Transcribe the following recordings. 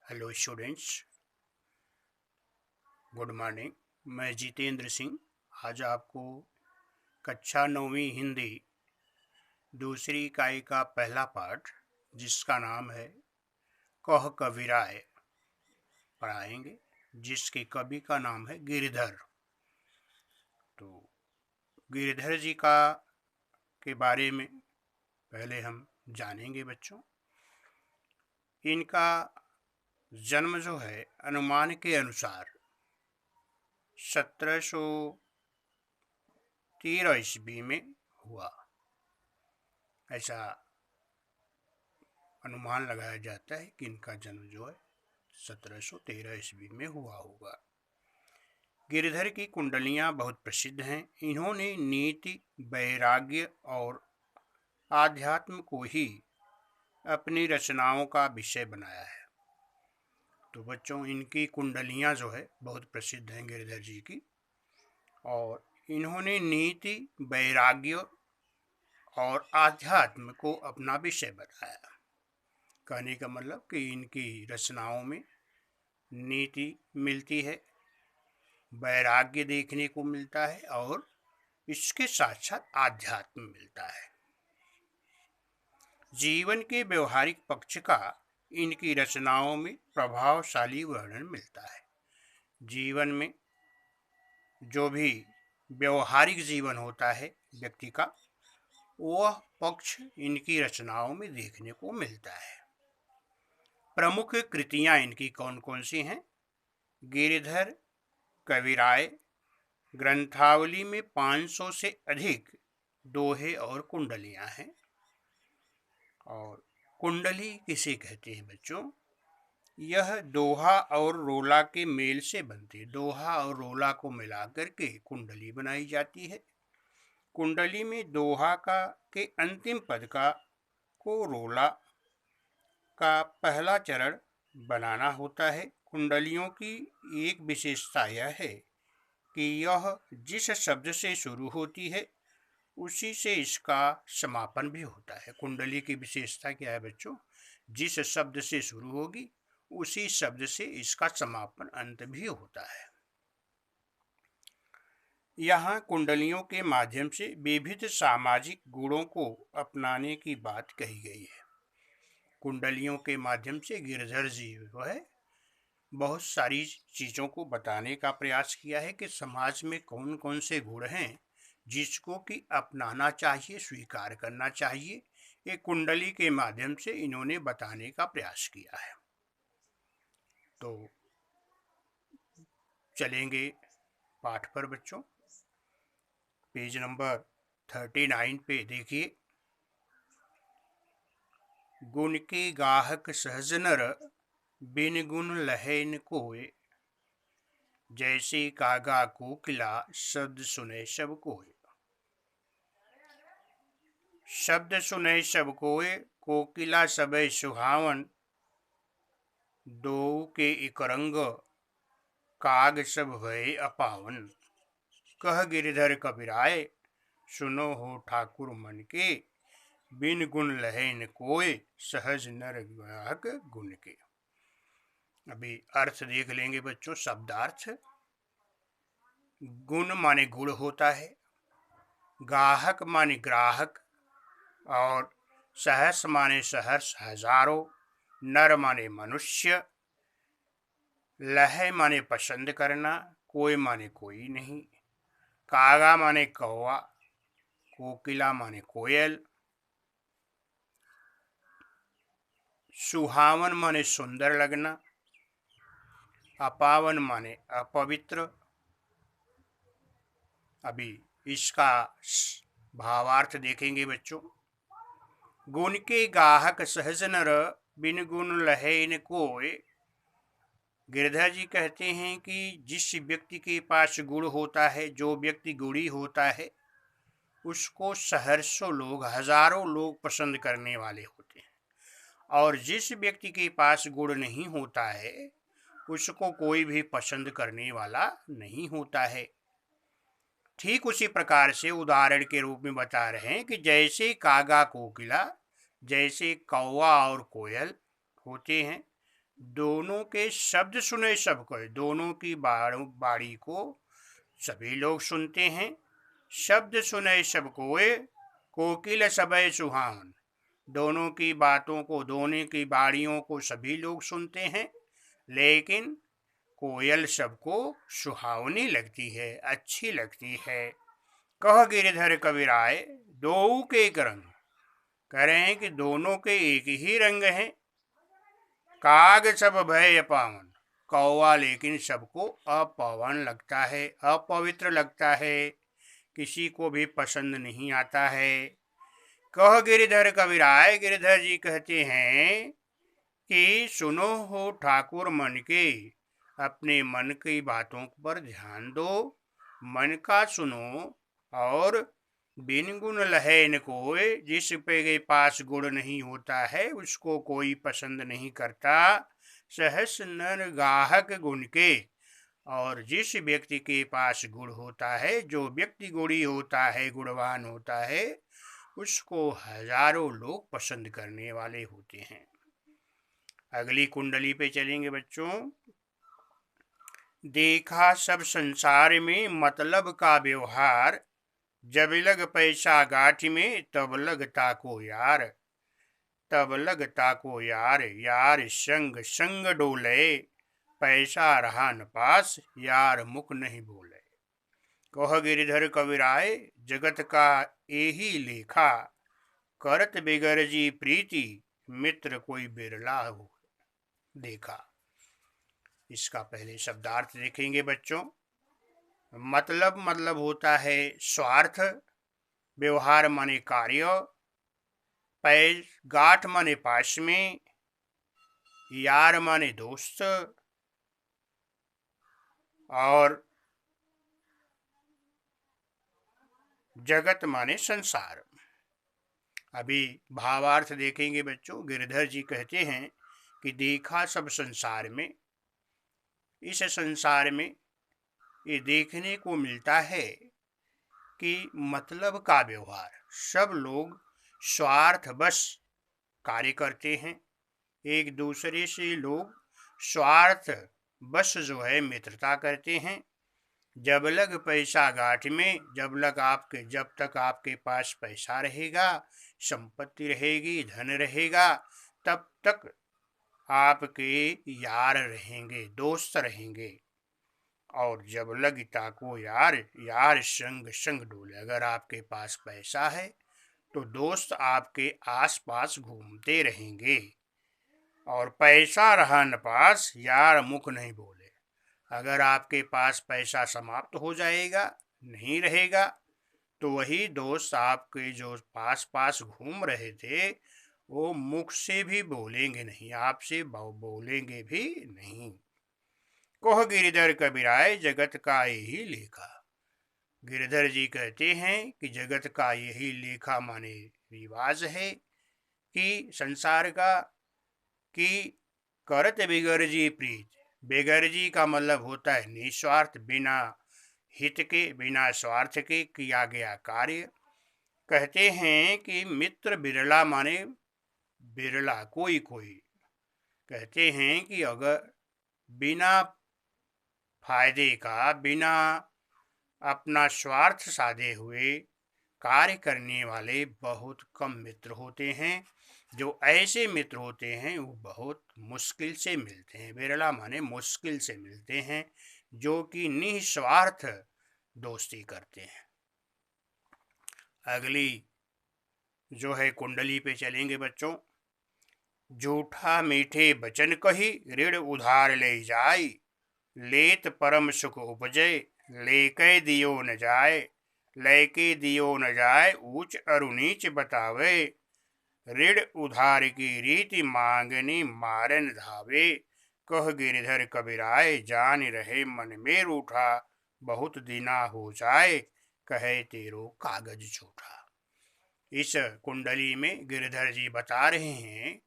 Hello students, good morning. मैं जितेंद्र सिंह आज आपको कक्षा 9वीं हिंदी दूसरी इकाई का पहला पाठ, जिसका नाम है कह कबीराय, पढ़ाएंगे, जिसके कवि का नाम है गिरिधर। तो गिरिधर जी का के बारे में पहले हम जानेंगे बच्चों। इनका जन्म जो है अनुमान के अनुसार 1713 ईस्वी में हुआ, ऐसा अनुमान लगाया जाता है कि इनका जन्म जो है 1713 ईस्वी में हुआ होगा। गिरिधर की कुंडलियां बहुत प्रसिद्ध हैं। इन्होंने नीति, वैराग्य और आध्यात्म को ही अपनी रचनाओं का विषय बनाया है। तो बच्चों, इनकी कुंडलियां जो है बहुत प्रसिद्ध हैं गिरिधर जी की, और इन्होंने नीति, वैराग्य और आध्यात्म को अपना विषय बनाया। कहने का मतलब कि इनकी रचनाओं में नीति मिलती है, वैराग्य देखने को मिलता है और इसके साथ साथ आध्यात्म मिलता है। जीवन के व्यवहारिक पक्ष का इनकी रचनाओं में प्रभावशाली वर्णन मिलता है। जीवन में जो भी व्यवहारिक जीवन होता है व्यक्ति का, वह पक्ष इनकी रचनाओं में देखने को मिलता है। प्रमुख कृतियां इनकी कौन कौन सी हैं? गिरिधर कबीराय ग्रंथावली में 500 से अधिक दोहे और कुंडलियां हैं। और कुंडली किसे कहते हैं बच्चों? यह दोहा और रोला के मेल से बनती, दोहा और रोला को मिलाकर के कुंडली बनाई जाती है। कुंडली में दोहा के अंतिम पद को रोला का पहला चरण बनाना होता है। कुंडलियों की एक विशेषता यह है कि यह जिस शब्द से शुरू होती है उसी से इसका समापन भी होता है। कुंडली की विशेषता क्या है बच्चों? जिस शब्द से शुरू होगी उसी शब्द से इसका समापन, अंत भी होता है। यहाँ कुंडलियों के माध्यम से विविध सामाजिक गुणों को अपनाने की बात कही गई है। कुंडलियों के माध्यम से गिरधर जी जो है बहुत सारी चीज़ों को बताने का प्रयास किया है कि समाज में कौन कौन से गुण हैं जिसको कि अपनाना चाहिए, स्वीकार करना चाहिए। एक कुंडली के माध्यम से इन्होंने बताने का प्रयास किया है। तो चलेंगे पाठ पर बच्चों। पेज नंबर 39 पे देखिए। गुण के गाहक सहज नर, बिन गुण लहे न कोय, जैसे कागा कोकिला शब्द सुने सब कोय। शब्द सुने सब कोय, कोकिला सबे सुहावन, दो के एक रंग, काग सब भय अपावन। कह गिरिधर कबीराय, सुनो हो ठाकुर मन के, बिन गुण लहे न कोय, सहज नर गाहक गुण के। अभी अर्थ देख लेंगे बच्चों। शब्दार्थ: गुण माने गुण होता है, गाहक माने ग्राहक, और सहस माने सहर्ष, हजारों, नर माने मनुष्य, लह माने पसंद करना, कोई माने कोई नहीं, कागा माने कौवा, कोकिला माने कोयल, सुहावन माने सुंदर लगना, अपावन माने अपवित्र। अभी इसका भावार्थ देखेंगे बच्चों। गुण के गाहक सहज नर, बिन गुण लहे न कोय। गिरधर जी कहते हैं कि जिस व्यक्ति के पास गुण होता है, जो व्यक्ति गुणी होता है, उसको सहर्षों लोग, हजारों लोग पसंद करने वाले होते हैं। और जिस व्यक्ति के पास गुण नहीं होता है उसको कोई भी पसंद करने वाला नहीं होता है। ठीक उसी प्रकार से उदाहरण के रूप में बता रहे हैं कि जैसे कागा कोकिला, जैसे कौवा और कोयल होते हैं, दोनों के शब्द सुने सब कोई, दोनों की बाड़ी को सभी लोग सुनते हैं। शब्द सुने सब कोय, कोकिल सबे सुहावन। दोनों की बातों को, दोनों की बाड़ियों को सभी लोग सुनते हैं, लेकिन कोयल सबको सुहावनी लगती है, अच्छी लगती है। कह गिरधर कबीराय दो के एक रंग। कह रहे हैं कि दोनों के एक ही रंग हैं। काग सब भय पावन। कौवा लेकिन सबको अपावन लगता है, अपवित्र लगता है, किसी को भी पसंद नहीं आता है। कह गिरधर कबीराय, गिरधर जी कहते हैं कि सुनो हो ठाकुर मन के, अपने मन की बातों पर ध्यान दो, मन का सुनो। और बिन गुण लहे न कोय, जिस पे पास गुण नहीं होता है उसको कोई पसंद नहीं करता। सहस नर गाहक गुण के, और जिस व्यक्ति के पास गुण होता है, जो व्यक्ति गुणी होता है, गुणवान होता है, उसको हजारों लोग पसंद करने वाले होते हैं। अगली कुंडली पे चलेंगे बच्चों। देखा सब संसार में मतलब का व्यवहार, जब लग पैसा गाठ में तब लगता को यार। तब लगता को यार, यार संग संग डोले, पैसा रहा न पास, यार मुख नहीं बोले। कह गिरधर कबीराय जगत का यही लेखा, करत बिगर जी प्रीति, मित्र कोई बिरला हो देखा। इसका पहले शब्दार्थ देखेंगे बच्चों। मतलब होता है स्वार्थ, व्यवहार माने कार्य, पैस गाठ माने पास में, यार माने दोस्त, और जगत माने संसार। अभी भावार्थ देखेंगे बच्चों। गिरधर जी कहते हैं कि देखा सब संसार में, इस संसार में ये देखने को मिलता है कि मतलब का व्यवहार, सब लोग स्वार्थवश कार्य करते हैं। एक दूसरे से लोग स्वार्थ बस जो है मित्रता करते हैं। जब लग पैसा गाठ में, जब तक आपके पास पैसा रहेगा, संपत्ति रहेगी, धन रहेगा, तब तक आपके यार रहेंगे, दोस्त रहेंगे। और जब लगता को यार, यार संग संग डोले। अगर आपके पास पैसा है तो दोस्त आपके आसपास घूमते रहेंगे। और पैसा रहा न पास, यार मुख नहीं बोले। अगर आपके पास पैसा समाप्त हो जाएगा, नहीं रहेगा, तो वही दोस्त आपके जो पास पास घूम रहे थे, वो मुख से भी बोलेंगे नहीं, आपसे बोलेंगे भी नहीं। कोह गिरधर कबीराय जगत का यही लेखा। गिरधर जी कहते हैं कि जगत का यही लेखा माने रिवाज है कि संसार का, कि करत बिगर जी प्रीत। बेगर जी का मतलब होता है निस्वार्थ, बिना हित के, बिना स्वार्थ के किया गया कार्य। कहते हैं कि मित्र बिरला माने बिरला, कोई कोई। कहते हैं कि अगर बिना फायदे का, बिना अपना स्वार्थ साधे हुए कार्य करने वाले बहुत कम मित्र होते हैं। जो ऐसे मित्र होते हैं वो बहुत मुश्किल से मिलते हैं। बिरला माने मुश्किल से मिलते हैं, जो कि निस्वार्थ दोस्ती करते हैं। अगली जो है कुंडली पे चलेंगे बच्चों। झूठा मीठे बचन कही, ऋण उधार ले जाय, लेत परम सुख उपजय, लेके दियो न जाय। लेके दियो न जाय, ऊंच अरु नीच बतावे, ऋण उधार की रीति मांगनी मारन धावे। कह गिरधर कबीराय जान रहे मन में रूठा, बहुत दिना हो जाए, कहे तेरो कागज झूठा। इस कुंडली में गिरधर जी बता रहे हैं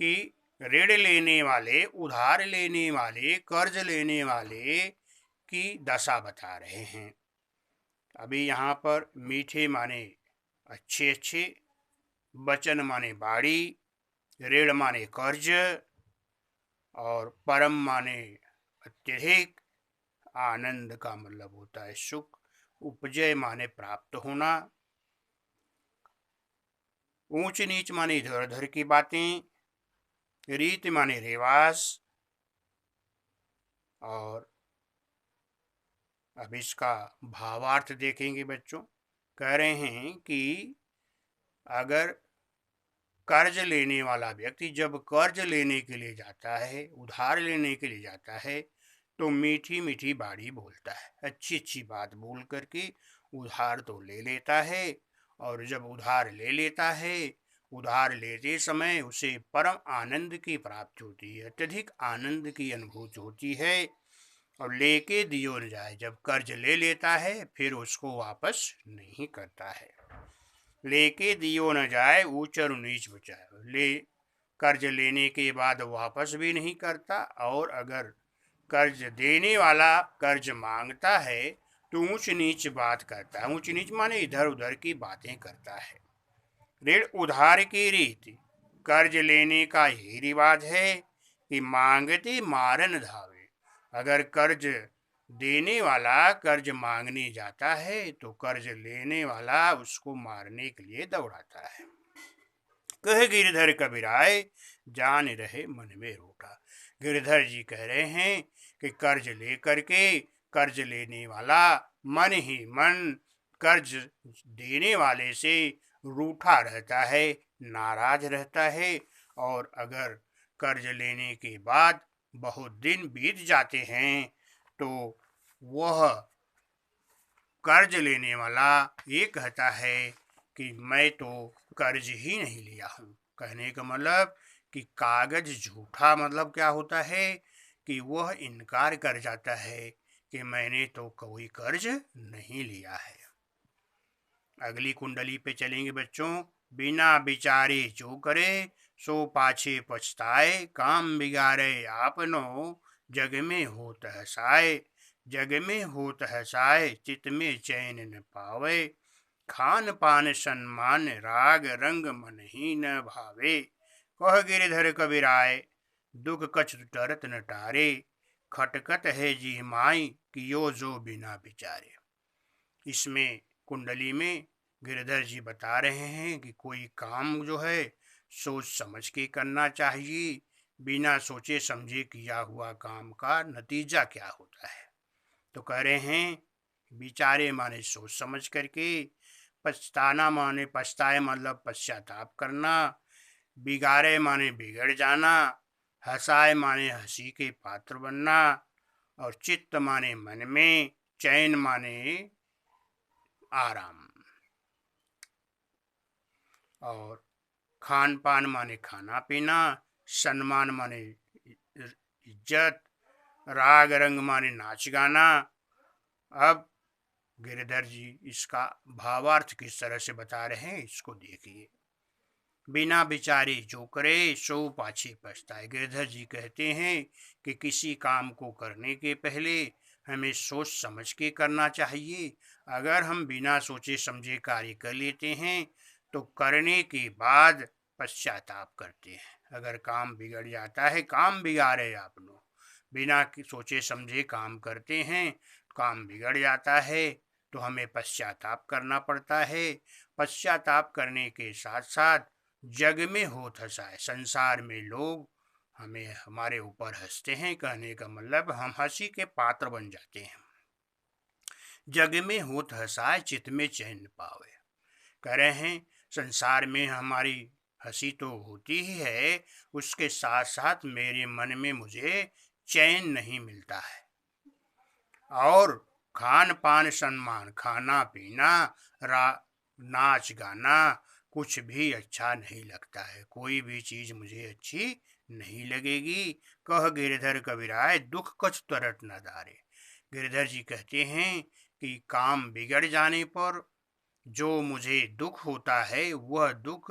कि ऋण लेने वाले, उधार लेने वाले, कर्ज लेने वाले की दशा बता रहे हैं। अभी यहाँ पर मीठे माने अच्छे अच्छे, वचन माने बाड़ी, ऋण माने कर्ज, और परम माने अत्यधिक, आनंद का मतलब होता है सुख, उपजय माने प्राप्त होना, ऊंच नीच माने इधर उधर की बातें, रीत माने रिवाज। और अब इसका भावार्थ देखेंगे बच्चों। कह रहे हैं कि अगर कर्ज लेने वाला व्यक्ति जब कर्ज लेने के लिए जाता है, उधार लेने के लिए जाता है, तो मीठी मीठी बाड़ी बोलता है, अच्छी अच्छी बात बोल करके उधार तो ले लेता है। और जब उधार ले लेता है, उधार लेते समय उसे परम आनंद की प्राप्ति होती है, अत्यधिक आनंद की अनुभूति होती है। और लेके दियो न जाए, जब कर्ज ले लेता है फिर उसको वापस नहीं करता है। लेके दियो न जाए, ऊंच और नीच बचाए। ले कर्ज लेने के बाद वापस भी नहीं करता, और अगर कर्ज देने वाला कर्ज मांगता है तो ऊंच नीच बात करता है। ऊंच नीच माने इधर उधर की बातें करता है। ऋण उधार की रीति, कर्ज लेने का यही रिवाज है कि मांगते मारन धावे। अगर कर्ज देने वाला कर्ज मांगने जाता है तो कर्ज लेने वाला उसको मारने के लिए दौड़ाता है। कह गिरधर कबीराय, जान रहे मन में रूठा। गिरधर जी कह रहे हैं कि कर्ज ले करके कर्ज लेने वाला मन ही मन कर्ज देने वाले से रूठा रहता है, नाराज रहता है। और अगर कर्ज लेने के बाद बहुत दिन बीत जाते हैं तो वह कर्ज लेने वाला ये कहता है कि मैं तो कर्ज ही नहीं लिया हूँ। कहने का मतलब कि कागज झूठा मतलब क्या होता है कि वह इनकार कर जाता है कि मैंने तो कोई कर्ज नहीं लिया है। अगली कुंडली पे चलेंगे बच्चों। बिना विचारे जो करे सो पाछे पछताए, काम बिगाड़े आपनो जग में होत हसाए। जग में होत हसाए, चित में चैन न पावे। खान पान सम्मान राग रंग मन ही न भावे। कह गिरधर कबीराय, दुख कछ टरत न टारे। खटकत है जी माई, कियो जो बिना विचारे। इसमें कुंडली में गिरधर जी बता रहे हैं कि कोई काम जो है सोच समझ के करना चाहिए। बिना सोचे समझे किया हुआ काम का नतीजा क्या होता है। तो कह रहे हैं विचारे माने सोच समझ करके, पछताना माने पछताए मतलब पश्चाताप करना, बिगाड़े माने बिगड़ जाना, हंसाए माने हंसी के पात्र बनना, और चित्त माने मन में, चैन माने आराम, और खान पान माने खाना पीना, सम्मान माने इज्जत, राग रंग माने नाच गाना। अब गिरधर जी इसका भावार्थ किस तरह से बता रहे हैं इसको देखिए। बिना विचारे जो करे सो पाछे पछताए। गिरधर जी कहते हैं कि किसी काम को करने के पहले हमें सोच समझ के करना चाहिए। अगर हम बिना सोचे समझे कार्य कर लेते हैं तो करने के बाद पश्चाताप करते हैं। अगर काम बिगड़ जाता है, काम बिगाड़े आप लोग, बिना सोचे समझे काम करते हैं, काम बिगड़ जाता है तो हमें पश्चाताप करना पड़ता है। पश्चाताप करने के साथ साथ जग में होत हंसाए, संसार में लोग हमें हमारे ऊपर हंसते हैं। कहने का मतलब हम हंसी के पात्र बन जाते हैं। जग में होत हंसाए, चित में चैन पावे। कह रहे हैं संसार में हमारी हंसी तो होती ही है, उसके साथ साथ मेरे मन में मुझे चैन नहीं मिलता है। और खान पान सम्मान, खाना पीना, नाच गाना कुछ भी अच्छा नहीं लगता है। कोई भी चीज मुझे अच्छी नहीं लगेगी। कह गिरधर कबीराय, दुख कछ तरट न दारे। गिरधर जी कहते हैं कि काम बिगड़ जाने पर जो मुझे दुख होता है वह दुख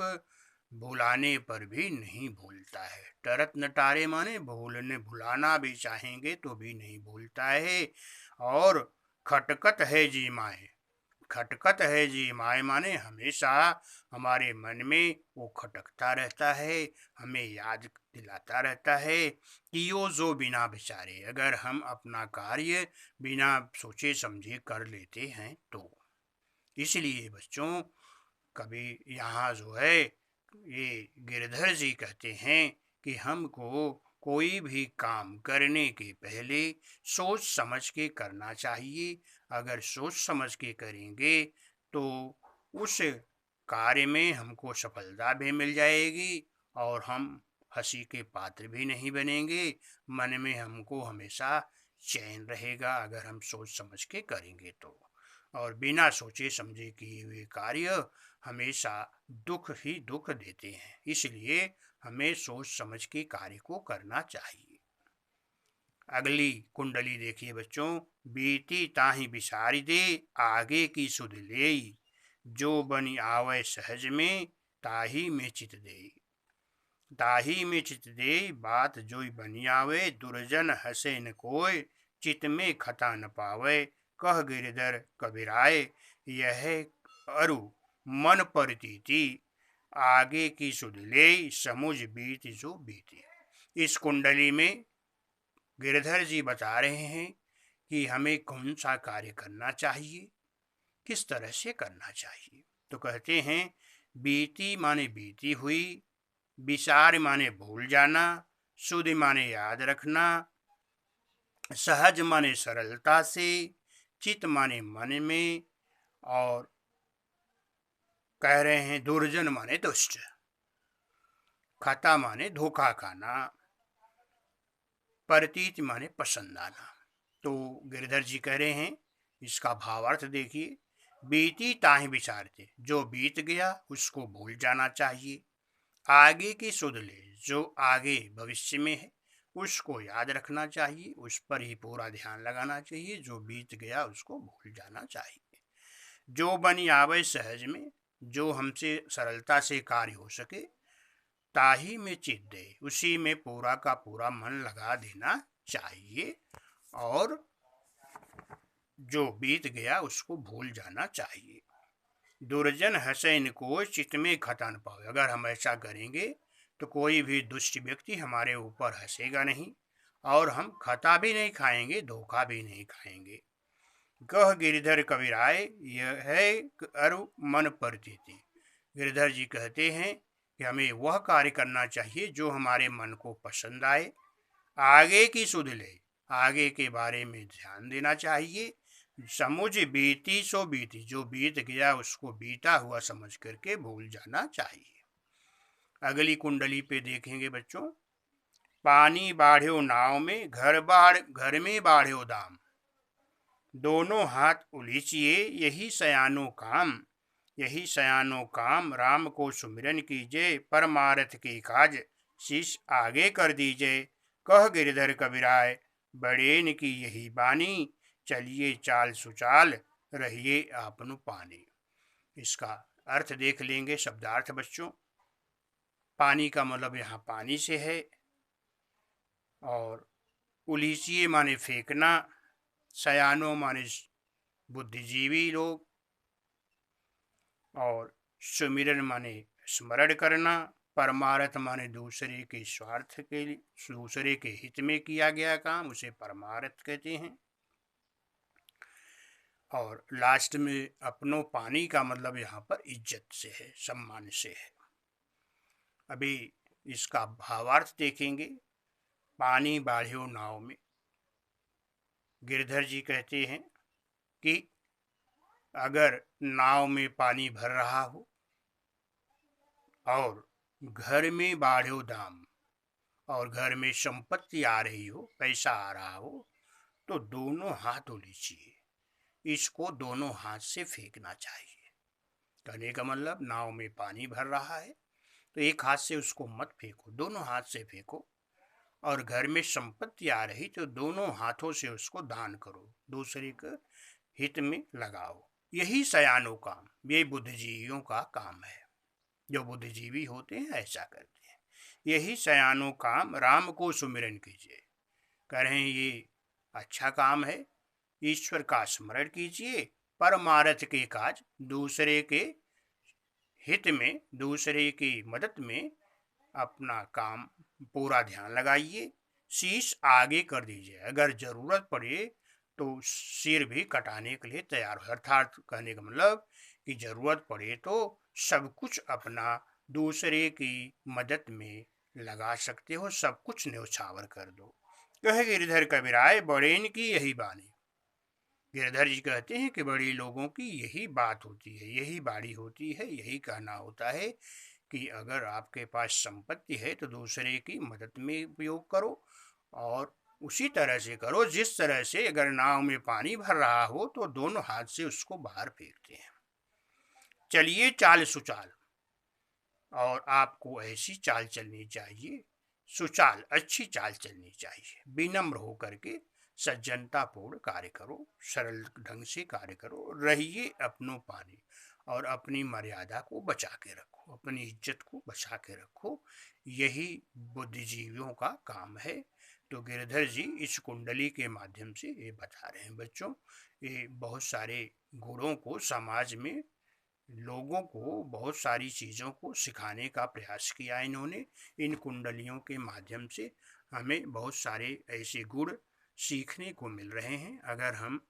भुलाने पर भी नहीं भूलता है। टरत न टारे माने भूलने भुलाना भी चाहेंगे तो भी नहीं भूलता है। और खटकत है जी माए, खटकत है जी माए माने हमेशा हमारे मन में वो खटकता रहता है, हमें याद दिलाता रहता है कि यो जो बिना विचारे, अगर हम अपना कार्य बिना सोचे समझे कर लेते हैं तो। इसलिए बच्चों, कभी यहाँ जो है ये गिरधर जी कहते हैं कि हमको कोई भी काम करने के पहले सोच समझ के करना चाहिए। अगर सोच समझ के करेंगे तो उस कार्य में हमको सफलता भी मिल जाएगी और हम हंसी के पात्र भी नहीं बनेंगे। मन में हमको हमेशा चैन रहेगा अगर हम सोच समझ के करेंगे तो। और बिना सोचे समझे किए हुए कार्य हमेशा दुख ही दुख देते हैं, इसलिए हमें सोच समझ के कार्य को करना चाहिए। अगली कुंडली देखिए बच्चों। बीती ताहि बिसारी दे, आगे की सुध लेई, जो बनी आवे सहज में, ताही में चित दे। ताही में चित दे, बात जोई बनी आवे, दुर्जन हसे न कोय, चित में खता न पावे। कह गिरधर कबीराय, यह अरु मन परतीति, आगे की सुध ले, समुझ बीत जो बीती। इस कुंडली में गिरधर जी बता रहे हैं कि हमें कौन सा कार्य करना चाहिए, किस तरह से करना चाहिए। तो कहते हैं बीती माने बीती हुई, विचार माने भूल जाना, सुध माने याद रखना, सहज माने सरलता से, चित माने मन में, और कह रहे हैं दुर्जन माने दुष्ट, खता माने धोखा खाना, प्रतीत माने पसंद आना। तो गिरधर जी कह रहे हैं, इसका भावार्थ देखिए। बीती ताहि विचारते, जो बीत गया उसको भूल जाना चाहिए। आगे की सुध ले, जो आगे भविष्य में है उसको याद रखना चाहिए, उस पर ही पूरा ध्यान लगाना चाहिए। जो बीत गया उसको भूल जाना चाहिए। जो बनी आवे सहज में, जो हमसे सरलता से कार्य हो सके, ताही में चित दे, उसी में पूरा का पूरा मन लगा देना चाहिए, और जो बीत गया उसको भूल जाना चाहिए। दुर्जन हसैन को चित्त में खता न पावे, अगर हम ऐसा करेंगे तो कोई भी दुष्ट व्यक्ति हमारे ऊपर हंसेगा नहीं, और हम खता भी नहीं खाएंगे, धोखा भी नहीं खाएंगे। कह गिरधर कबीराय, यह है अरु मन परतीति। गिरधर जी कहते हैं कि हमें वह कार्य करना चाहिए जो हमारे मन को पसंद आए। आगे की सुध ले, आगे के बारे में ध्यान देना चाहिए। समुझ बीती सो बीती, जो बीत गया उसको बीता हुआ समझ करके भूल जाना चाहिए। अगली कुंडली पे देखेंगे बच्चों। पानी बाढ़्यो नाव में, घर में बाढ़्यो दाम, दोनों हाथ उलीचिए, यही सयानो काम। यही सयानो काम, राम को सुमिरन कीजिए, परमारथ के काज शीश आगे कर दीजिए। कह गिरधर कबीराय, बड़ेन की यही बानी, चलिए चाल सुचाल, रहिए आपनु पानी। इसका अर्थ देख लेंगे, शब्दार्थ बच्चों। पानी का मतलब यहाँ पानी से है, और उलीचिए माने फेंकना, सयानो माने बुद्धिजीवी लोग, और सुमिरन माने स्मरण करना, परमार्थ माने दूसरे के स्वार्थ के लिए, दूसरे के हित में किया गया काम, उसे परमार्थ कहते हैं। और लास्ट में अपनों पानी का मतलब यहाँ पर इज्जत से है, सम्मान से है। अभी इसका भावार्थ देखेंगे। पानी बाढ़्यो नाव में, गिरधर जी कहते हैं कि अगर नाव में पानी भर रहा हो और घर में बाढ़्यो दाम, और घर में संपत्ति आ रही हो, पैसा आ रहा हो, तो दोनों हाथ उलीचिए, इसको दोनों हाथ से फेंकना चाहिए। कहने का मतलब, नाव में पानी भर रहा है तो एक हाथ से उसको मत फेंको, दोनों हाथ से फेंको। और घर में संपत्ति आ रही तो दोनों हाथों से उसको दान करो, दूसरे के हित में लगाओ। यही सयानो काम, ये बुद्धिजीवियों का काम है। जो बुद्धिजीवी होते हैं ऐसा करते हैं। यही सयानो काम, राम को सुमिरन कीजिए। कह रहे हैं ये अच्छा काम है, ईश्वर का स्मरण कीजिए परमार्थ के काज, दूसरे के हित में, दूसरे की मदद में अपना काम पूरा ध्यान लगाइए। शीश आगे कर दीजिए, अगर जरूरत पड़े तो सिर भी कटाने के लिए तैयार हो। अर्थात कहने का मतलब कि जरूरत पड़े तो सब कुछ अपना दूसरे की मदद में लगा सकते हो, सब कुछ न्यौछावर कर दो। कहे गिरधर कबीराय बड़ेन की यही बानी। गिरधर जी कहते हैं कि बड़े लोगों की यही बात होती है, यही बाड़ी होती है, यही कहना होता है कि अगर आपके पास संपत्ति है तो दूसरे की मदद में उपयोग करो, और उसी तरह से करो जिस तरह से अगर नाव में पानी भर रहा हो तो दोनों हाथ से उसको बाहर फेंकते हैं। चलिए चाल सुचाल, और आपको ऐसी चाल चलनी चाहिए, सुचाल अच्छी चाल चलनी चाहिए। विनम्र होकर के सज्जनतापूर्ण कार्य करो, सरल ढंग से कार्य करो, रहिए अपनों पानी, और अपनी मर्यादा को बचा के रखो, अपनी इज्जत को बचा के रखो। यही बुद्धिजीवियों का काम है। तो गिरधर जी इस कुंडली के माध्यम से ये बता रहे हैं बच्चों, ये बहुत सारे गुणों को समाज में लोगों को, बहुत सारी चीज़ों को सिखाने का प्रयास किया इन्होंने। इन कुंडलियों के माध्यम से हमें बहुत सारे ऐसे गुण सीखने को मिल रहे हैं। अगर हम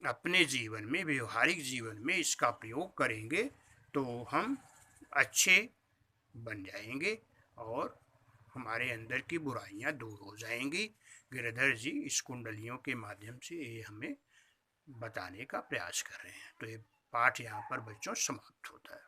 अपने जीवन में, व्यवहारिक जीवन में इसका प्रयोग करेंगे तो हम अच्छे बन जाएंगे और हमारे अंदर की बुराइयां दूर हो जाएंगी। गिरधर जी इस कुंडलियों के माध्यम से ये हमें बताने का प्रयास कर रहे हैं। तो ये पाठ यहाँ पर बच्चों समाप्त होता है।